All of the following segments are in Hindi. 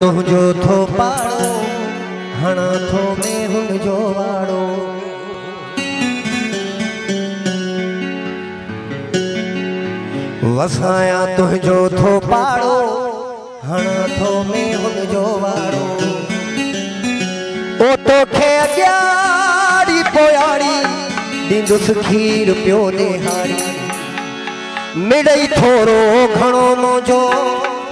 तुझो थो पाड़ो हणा थो में हुन जो वाड़ो वसाया तुझो थो पाड़ो हणा थो में हुन जो वाड़ो ओ तोखे अॻियाड़ी पोयाड़ी ॾींदुस खीर पियो ॾेहाड़ी मिड़ई थोरो घणो मुंहिंजो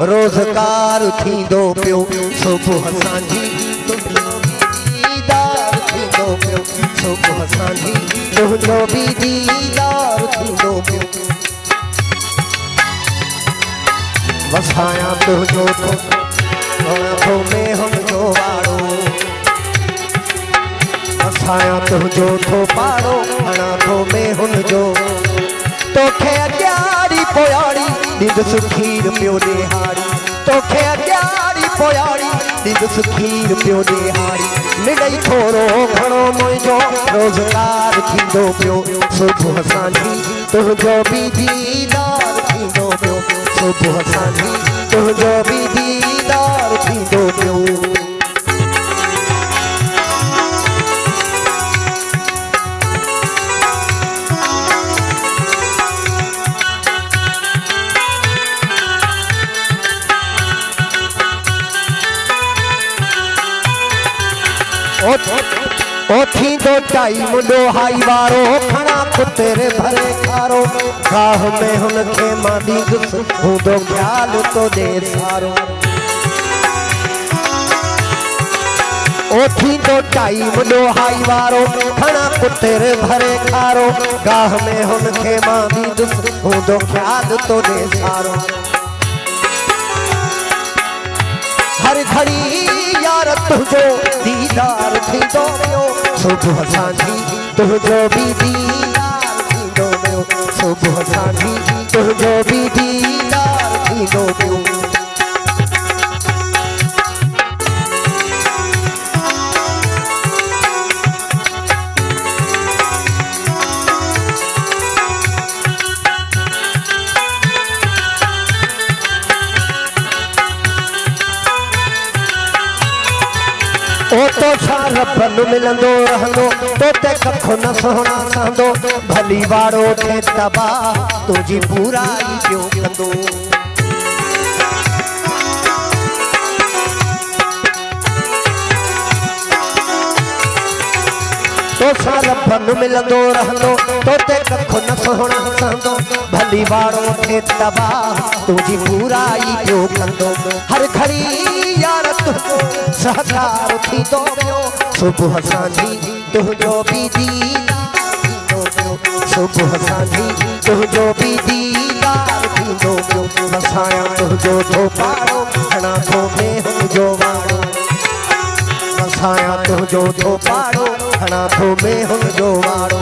रोज़गार थींदो पियो सुबुह सांझी दीदार थींदो पियो सुबुह सांझी तुंहिंजो बि दीदार थींदो पियो वसाया तुंहिंजो थो में हुनजो वाड़ो वसाया तुंहिंजो थो पाड़ो हणा थो में हुनजो तोखे अॻियाड़ी पोयाड़ी ॾींदुसि खीर पियो ॾेहाड़ी तोखे अॻियाड़ी पोयाड़ी ॾींदुसि खीर पियो ॾेहाड़ी मिड़ई थोरो घणो मुंहिंजो रोज़गार थींदो पियो सुबुह सांझी तुंहिंजो बि दीदार थींदो पियो सुबुह सांझी तुंहिंजो बि दीदार थींदो पियो ओ थींदो टाइम ॾोहाई वारो खणा पुत्र भरे खारो गाह में हुनखे मां ॾींदुसि हूंदो ख़्याल तो ॾे सारो ओ थींदो टाइम ॾोहाई वारो खणा पुत्र भरे खारो गाह में हुनखे मां ॾींदुसि हूंदो ख़्याल तो ॾे सारो हर घड़ी यार तुझो दीदार थींदो पियो सुबुह सांझी तुझो बि दीदार थींदो पियो सुबुह सांझी तुझो बि दीदार थींदो पियो ओ तो सार पन मिलंदो रहंदो तोते कखो न सोहणा सहंदो भली वाड़ो थे तबाह तुझी बुराई पियो कंदो तो सार पन मिलंदो रहंदो तोते कखो न सोहणा सहंदो भली वाड़ो थे तबाह तुझी बुराई पियो कंदो हर घड़ी यार तुझो सहकार थींदो पियो सुबुह सांझी तुझो बि दीदार थींदो पियो सुबुह सांझी तुझो बि दीदार थींदो पियो वसाया तुझो थो पाड़ो हणा थो में हुनजो वाड़ो वसाया तुझो थो पाड़ो हणा थो में हुनजो वाड़ो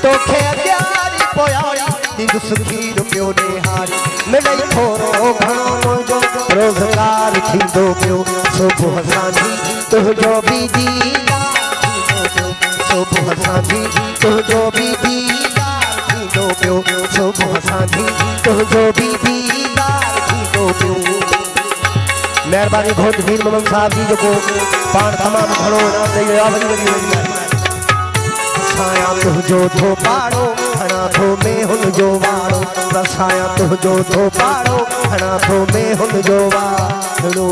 तोखे अॻियाड़ी पोयाड़ी ॾींदुसि खीर पियो ॾेहाड़ी मिड़ई थोरो घणो मुंहिंजो रोज़गार थींदो पियो सुबुह सांझी तुझो बि दीदार थींदो पियो सुबुह सांझी तुझो बि दीदार थींदो पियो सुबुह सांझी तुझो बि दीदार थींदो पियो महिरबानी घोट वीर मोहम्मद साहब जी जो पाण तमामु घणो इनाम ॾेई विया वॾी वसाया तुझो थो पाड़ो हणा थो में हुनजो वाड़ो वसाया तुझो थो पाड़ो हणा थो में हुनजो वाड़ो